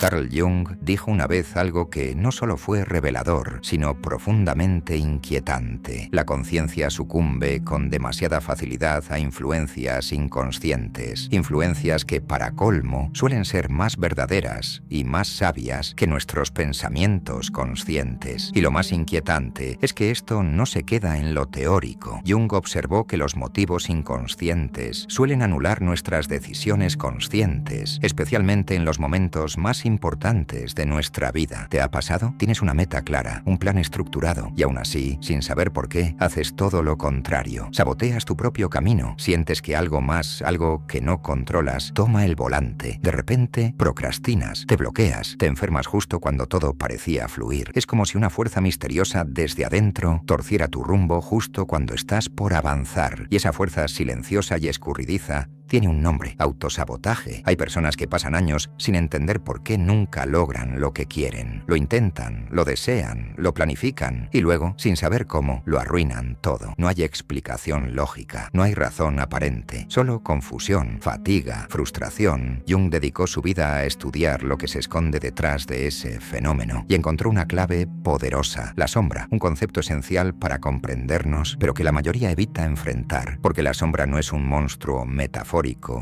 Carl Jung dijo una vez algo que no solo fue revelador, sino profundamente inquietante. La conciencia sucumbe con demasiada facilidad a influencias inconscientes, influencias que, para colmo, suelen ser más verdaderas y más sabias que nuestros pensamientos conscientes. Y lo más inquietante es que esto no se queda en lo teórico. Jung observó que los motivos inconscientes suelen anular nuestras decisiones conscientes, especialmente en los momentos más importantes de nuestra vida. ¿Te ha pasado? Tienes una meta clara, un plan estructurado, y aún así, sin saber por qué, haces todo lo contrario. Saboteas tu propio camino, sientes que algo más, algo que no controlas, toma el volante. De repente, procrastinas, te bloqueas, te enfermas justo cuando todo parecía fluir. Es como si una fuerza misteriosa desde adentro torciera tu rumbo justo cuando estás por avanzar. Y esa fuerza silenciosa y escurridiza tiene un nombre: autosabotaje. Hay personas que pasan años sin entender por qué nunca logran lo que quieren. Lo intentan, lo desean, lo planifican y luego, sin saber cómo, lo arruinan todo. No hay explicación lógica, no hay razón aparente, solo confusión, fatiga, frustración. Jung dedicó su vida a estudiar lo que se esconde detrás de ese fenómeno y encontró una clave poderosa: la sombra, un concepto esencial para comprendernos, pero que la mayoría evita enfrentar, porque la sombra no es un monstruo metafórico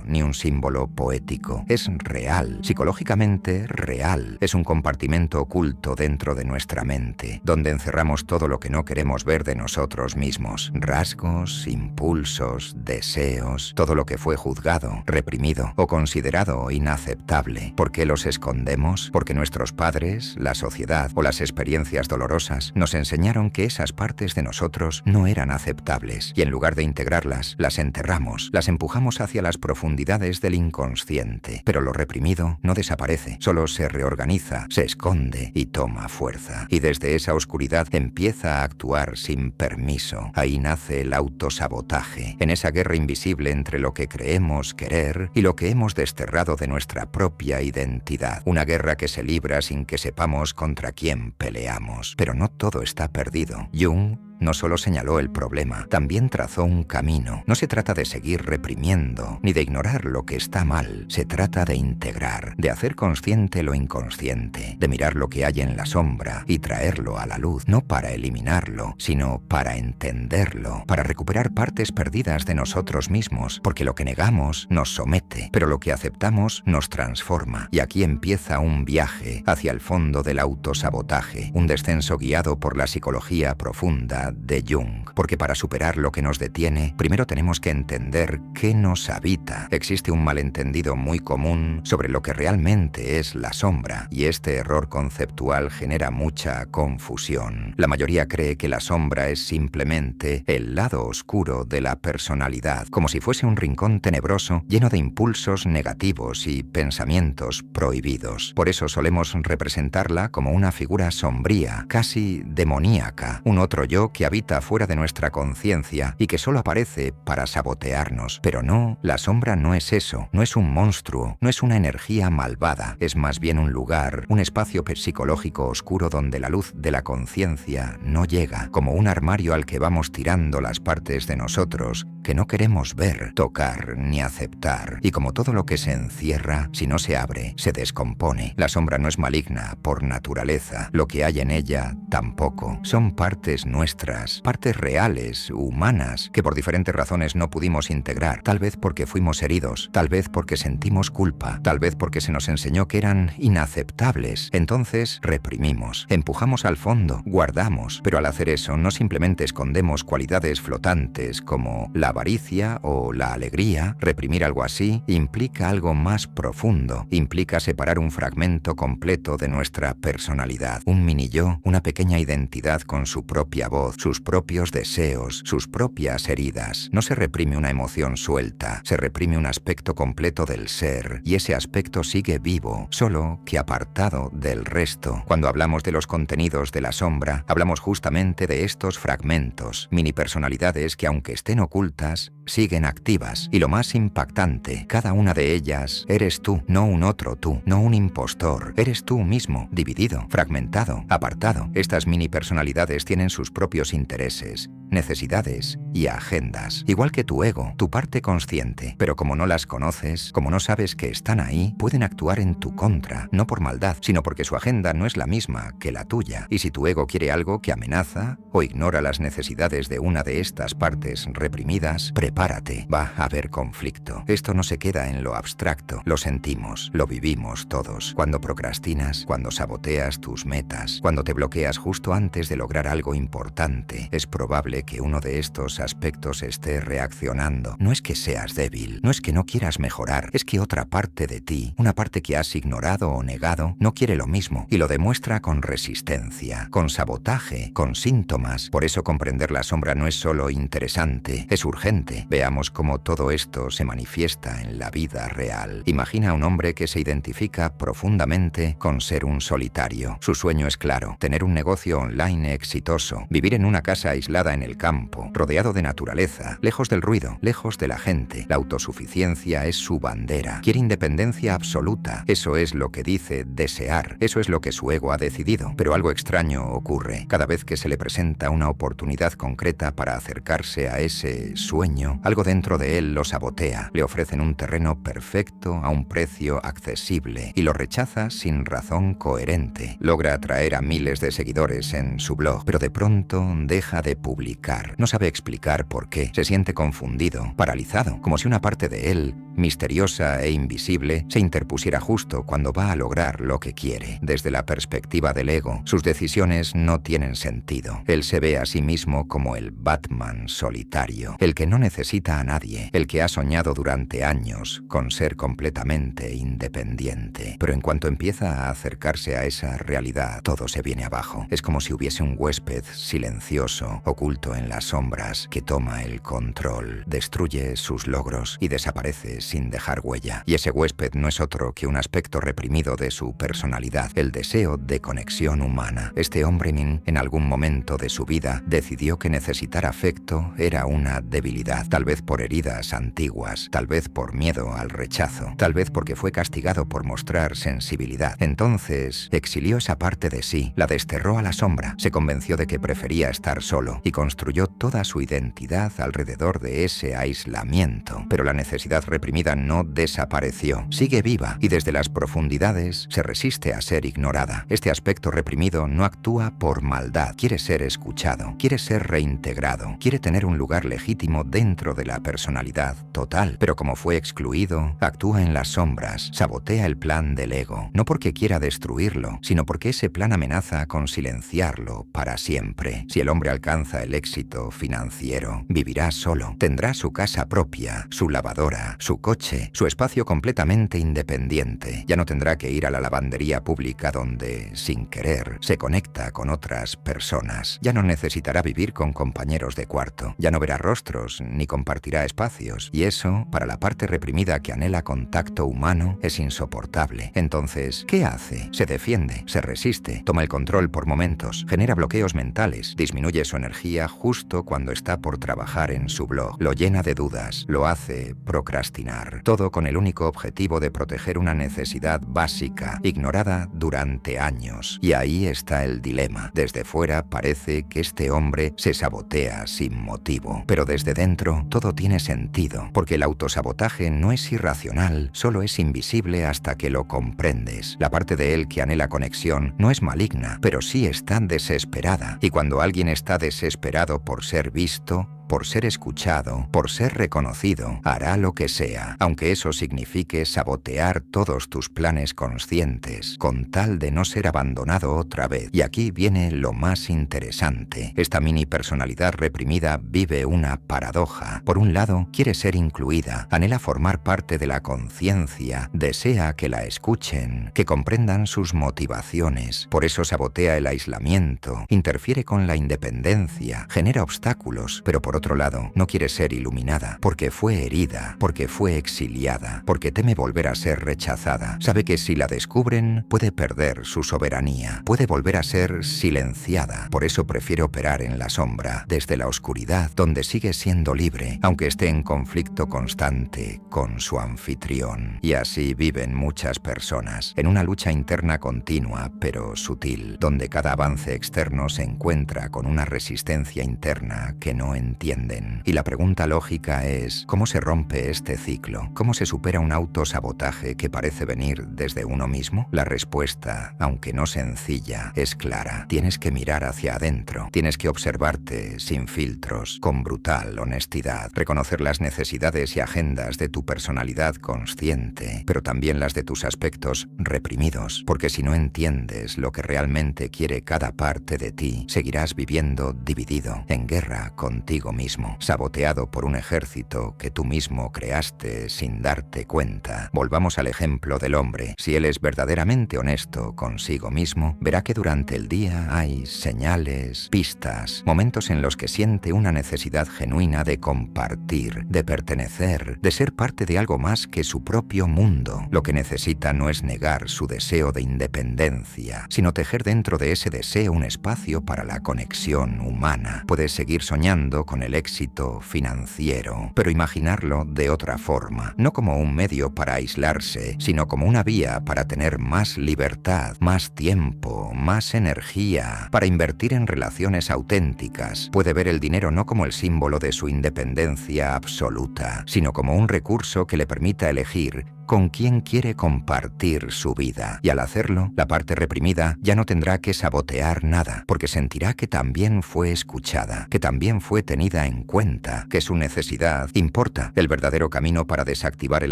ni un símbolo poético. Es real, psicológicamente real. Es un compartimento oculto dentro de nuestra mente, donde encerramos todo lo que no queremos ver de nosotros mismos. Rasgos, impulsos, deseos, todo lo que fue juzgado, reprimido o considerado inaceptable. ¿Por qué los escondemos? Porque nuestros padres, la sociedad o las experiencias dolorosas nos enseñaron que esas partes de nosotros no eran aceptables, y en lugar de integrarlas, las enterramos, las empujamos hacia las profundidades del inconsciente. Pero lo reprimido no desaparece, solo se reorganiza, se esconde y toma fuerza. Y desde esa oscuridad empieza a actuar sin permiso. Ahí nace el autosabotaje, en esa guerra invisible entre lo que creemos querer y lo que hemos desterrado de nuestra propia identidad. Una guerra que se libra sin que sepamos contra quién peleamos. Pero no todo está perdido. Jung no solo señaló el problema, también trazó un camino. No se trata de seguir reprimiendo, ni de ignorar lo que está mal. Se trata de integrar, de hacer consciente lo inconsciente, de mirar lo que hay en la sombra y traerlo a la luz, no para eliminarlo, sino para entenderlo, para recuperar partes perdidas de nosotros mismos, porque lo que negamos nos somete, pero lo que aceptamos nos transforma. Y aquí empieza un viaje hacia el fondo del autosabotaje, un descenso guiado por la psicología profunda de Jung, porque para superar lo que nos detiene, primero tenemos que entender qué nos habita. Existe un malentendido muy común sobre lo que realmente es la sombra, y este error conceptual genera mucha confusión. La mayoría cree que la sombra es simplemente el lado oscuro de la personalidad, como si fuese un rincón tenebroso lleno de impulsos negativos y pensamientos prohibidos. Por eso solemos representarla como una figura sombría, casi demoníaca, un otro yo que habita fuera de nuestra conciencia y que solo aparece para sabotearnos. Pero no, la sombra no es eso, no es un monstruo, no es una energía malvada, es más bien un lugar, un espacio psicológico oscuro donde la luz de la conciencia no llega, como un armario al que vamos tirando las partes de nosotros que no queremos ver, tocar ni aceptar. Y como todo lo que se encierra, si no se abre, se descompone. La sombra no es maligna por naturaleza, lo que hay en ella tampoco. Son partes nuestras, partes reales, humanas, que por diferentes razones no pudimos integrar, tal vez porque fuimos heridos, tal vez porque sentimos culpa, tal vez porque se nos enseñó que eran inaceptables. Entonces reprimimos, empujamos al fondo, guardamos, pero al hacer eso no simplemente escondemos cualidades flotantes como la avaricia o la alegría. Reprimir algo así implica algo más profundo, implica separar un fragmento completo de nuestra personalidad, un mini yo, una pequeña identidad con su propia voz, sus propios deseos, sus propias heridas. No se reprime una emoción suelta, se reprime un aspecto completo del ser, y ese aspecto sigue vivo, solo que apartado del resto. Cuando hablamos de los contenidos de la sombra, hablamos justamente de estos fragmentos, mini personalidades que, aunque estén ocultas, siguen activas. Y lo más impactante, cada una de ellas eres tú, no un otro tú, no un impostor. Eres tú mismo, dividido, fragmentado, apartado. Estas mini personalidades tienen sus propios propios intereses, necesidades y agendas, igual que tu ego, tu parte consciente. Pero como no las conoces, como no sabes que están ahí, pueden actuar en tu contra, no por maldad, sino porque su agenda no es la misma que la tuya. Y si tu ego quiere algo que amenaza o ignora las necesidades de una de estas partes reprimidas, prepárate, va a haber conflicto. Esto no se queda en lo abstracto, lo sentimos, lo vivimos todos. Cuando procrastinas, cuando saboteas tus metas, cuando te bloqueas justo antes de lograr algo importante, es probable que uno de estos aspectos esté reaccionando. No es que seas débil, no es que no quieras mejorar, es que otra parte de ti, una parte que has ignorado o negado, no quiere lo mismo y lo demuestra con resistencia, con sabotaje, con síntomas. Por eso comprender la sombra no es solo interesante, es urgente. Veamos cómo todo esto se manifiesta en la vida real. Imagina a un hombre que se identifica profundamente con ser un solitario. Su sueño es claro, tener un negocio online exitoso, vivir en una casa aislada en el campo, rodeado de naturaleza, lejos del ruido, lejos de la gente. La autosuficiencia es su bandera. Quiere independencia absoluta. Eso es lo que dice desear. Eso es lo que su ego ha decidido. Pero algo extraño ocurre. Cada vez que se le presenta una oportunidad concreta para acercarse a ese sueño, algo dentro de él lo sabotea. Le ofrecen un terreno perfecto a un precio accesible y lo rechaza sin razón coherente. Logra atraer a miles de seguidores en su blog, pero de pronto deja de publicar. No sabe explicar por qué. Se siente confundido, paralizado, como si una parte de él, misteriosa e invisible, se interpusiera justo cuando va a lograr lo que quiere. Desde la perspectiva del ego, sus decisiones no tienen sentido. Él se ve a sí mismo como el Batman solitario, el que no necesita a nadie, el que ha soñado durante años con ser completamente independiente. Pero en cuanto empieza a acercarse a esa realidad, todo se viene abajo. Es como si hubiese un huésped silencioso, oculto en las sombras, que toma el control, destruye sus logros y desaparece sin dejar huella. Y ese huésped no es otro que un aspecto reprimido de su personalidad, el deseo de conexión humana. Este hombre en algún momento de su vida decidió que necesitar afecto era una debilidad, tal vez por heridas antiguas, tal vez por miedo al rechazo, tal vez porque fue castigado por mostrar sensibilidad. Entonces exilió esa parte de sí, la desterró a la sombra, se convenció de que prefería estar solo y construyó toda su identidad alrededor de ese aislamiento. Pero la necesidad reprimida no desapareció, sigue viva y desde las profundidades se resiste a ser ignorada. Este aspecto reprimido no actúa por maldad, quiere ser escuchado, quiere ser reintegrado, quiere tener un lugar legítimo dentro de la personalidad total, pero como fue excluido, actúa en las sombras, sabotea el plan del ego, no porque quiera destruirlo, sino porque ese plan amenaza con silenciarlo para siempre. Si el hombre alcanza el éxito financiero, vivirá solo, tendrá su casa propia, su lavadora, su coche, su espacio completamente independiente. Ya no tendrá que ir a la lavandería pública donde, sin querer, se conecta con otras personas. Ya no necesitará vivir con compañeros de cuarto. Ya no verá rostros ni compartirá espacios. Y eso, para la parte reprimida que anhela contacto humano, es insoportable. Entonces, ¿qué hace? Se defiende, se resiste, toma el control por momentos, genera bloqueos mentales, disminuye su energía justo cuando está por trabajar en su blog, lo llena de dudas, lo hace procrastinar. Todo con el único objetivo de proteger una necesidad básica, ignorada durante años. Y ahí está el dilema. Desde fuera parece que este hombre se sabotea sin motivo, pero desde dentro todo tiene sentido, porque el autosabotaje no es irracional, solo es invisible hasta que lo comprendes. La parte de él que anhela conexión no es maligna, pero sí está desesperada. Y cuando alguien está desesperado por ser visto, por ser escuchado, por ser reconocido, hará lo que sea, aunque eso signifique sabotear todos tus planes conscientes, con tal de no ser abandonado otra vez. Y aquí viene lo más interesante. Esta mini personalidad reprimida vive una paradoja. Por un lado, quiere ser incluida, anhela formar parte de la conciencia, desea que la escuchen, que comprendan sus motivaciones. Por eso sabotea el aislamiento, interfiere con la independencia, genera obstáculos, pero por otro lado, no quiere ser iluminada, porque fue herida, porque fue exiliada, porque teme volver a ser rechazada. Sabe que si la descubren, puede perder su soberanía, puede volver a ser silenciada. Por eso prefiere operar en la sombra, desde la oscuridad, donde sigue siendo libre, aunque esté en conflicto constante con su anfitrión. Y así viven muchas personas, en una lucha interna continua, pero sutil, donde cada avance externo se encuentra con una resistencia interna que no entienden. Y la pregunta lógica es, ¿cómo se rompe este ciclo? ¿Cómo se supera un autosabotaje que parece venir desde uno mismo? La respuesta, aunque no sencilla, es clara. Tienes que mirar hacia adentro, tienes que observarte sin filtros, con brutal honestidad, reconocer las necesidades y agendas de tu personalidad consciente, pero también las de tus aspectos reprimidos, porque si no entiendes lo que realmente quiere cada parte de ti, seguirás viviendo dividido, en guerra contigo mismo, saboteado por un ejército que tú mismo creaste sin darte cuenta. Volvamos al ejemplo del hombre. Si él es verdaderamente honesto consigo mismo, verá que durante el día hay señales, pistas, momentos en los que siente una necesidad genuina de compartir, de pertenecer, de ser parte de algo más que su propio mundo. Lo que necesita no es negar su deseo de independencia, sino tejer dentro de ese deseo un espacio para la conexión humana. Puedes seguir soñando con el éxito financiero, pero imaginarlo de otra forma, no como un medio para aislarse, sino como una vía para tener más libertad, más tiempo, más energía, para invertir en relaciones auténticas. Puede ver el dinero no como el símbolo de su independencia absoluta, sino como un recurso que le permita elegir con quién quiere compartir su vida. Y al hacerlo, la parte reprimida ya no tendrá que sabotear nada, porque sentirá que también fue escuchada, que también fue tenida en cuenta, que su necesidad importa. El verdadero camino para desactivar el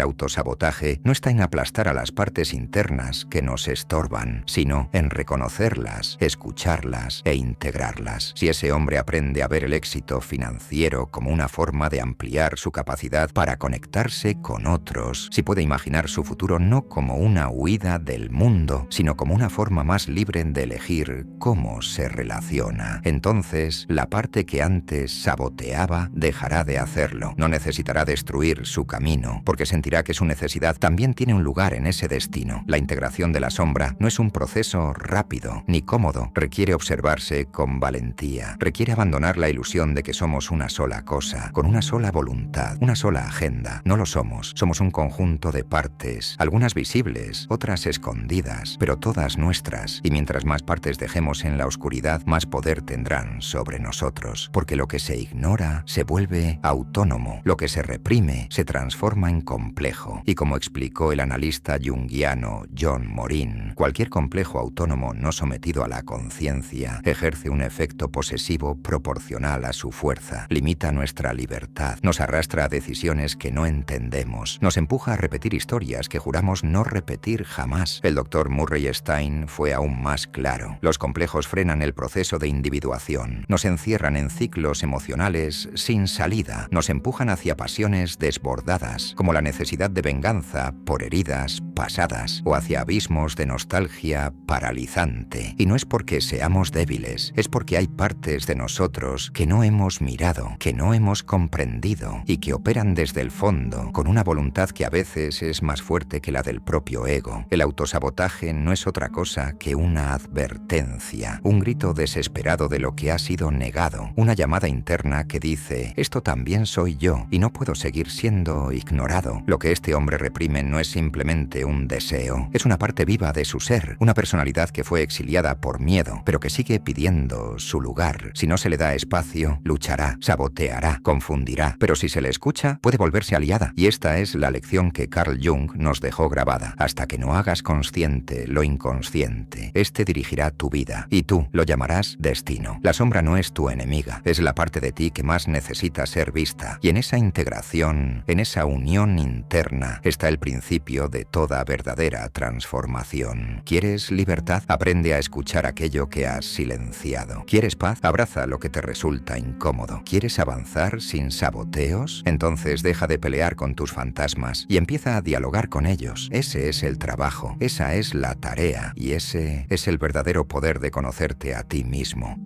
autosabotaje no está en aplastar a las partes internas que nos estorban, sino en reconocerlas, escucharlas e integrarlas. Si ese hombre aprende a ver el éxito financiero como una forma de ampliar su capacidad para conectarse con otros, si puede imaginar su futuro no como una huida del mundo, sino como una forma más libre de elegir cómo se relaciona, entonces la parte que antes saboteaba dejará de hacerlo. No necesitará destruir su camino, porque sentirá que su necesidad también tiene un lugar en ese destino. La integración de la sombra no es un proceso rápido ni cómodo. Requiere observarse con valentía. Requiere abandonar la ilusión de que somos una sola cosa, con una sola voluntad, una sola agenda. No lo somos. Somos un conjunto de partes, algunas visibles, otras escondidas, pero todas nuestras. Y mientras más partes dejemos en la oscuridad, más poder tendrán sobre nosotros. Porque lo que se ignora se vuelve autónomo. Lo que se reprime se transforma en complejo. Y como explicó el analista junguiano John Morin, cualquier complejo autónomo no sometido a la conciencia ejerce un efecto posesivo proporcional a su fuerza, limita nuestra libertad, nos arrastra a decisiones que no entendemos, nos empuja a repetir historias que juramos no repetir jamás. El Dr. Murray Stein fue aún más claro. Los complejos frenan el proceso de individuación, nos encierran en ciclos emocionales sin salida, nos empujan hacia pasiones desbordadas, como la necesidad de venganza por heridas pasadas, o hacia abismos de nostalgia paralizante. Y no es porque seamos débiles, es porque hay partes de nosotros que no hemos mirado, que no hemos comprendido, y que operan desde el fondo, con una voluntad que a veces es más fuerte que la del propio ego. El autosabotaje no es otra cosa que una advertencia, un grito desesperado de lo que ha sido negado, una llamada interna que dice: esto también soy yo, y no puedo seguir siendo ignorado. Lo que este hombre reprime no es simplemente un deseo, es una parte viva de su ser, una personalidad que fue exiliada por miedo, pero que sigue pidiendo su lugar. Si no se le da espacio, luchará, saboteará, confundirá, pero si se le escucha, puede volverse aliada. Y esta es la lección que Carl Jung nos dejó grabada: hasta que no hagas consciente lo inconsciente, este dirigirá tu vida, y tú lo llamarás destino. La sombra no es tu enemiga, es la parte de ti que más necesita ser vista, y en esa integración, en esa unión interna, está el principio de toda verdadera transformación. ¿Quieres libertad? Aprende a escuchar aquello que has silenciado. ¿Quieres paz? Abraza lo que te resulta incómodo. ¿Quieres avanzar sin saboteos? Entonces deja de pelear con tus fantasmas y empieza a dialogar con ellos. Ese es el trabajo, esa es la tarea, y ese es el verdadero poder de conocerte a ti mismo.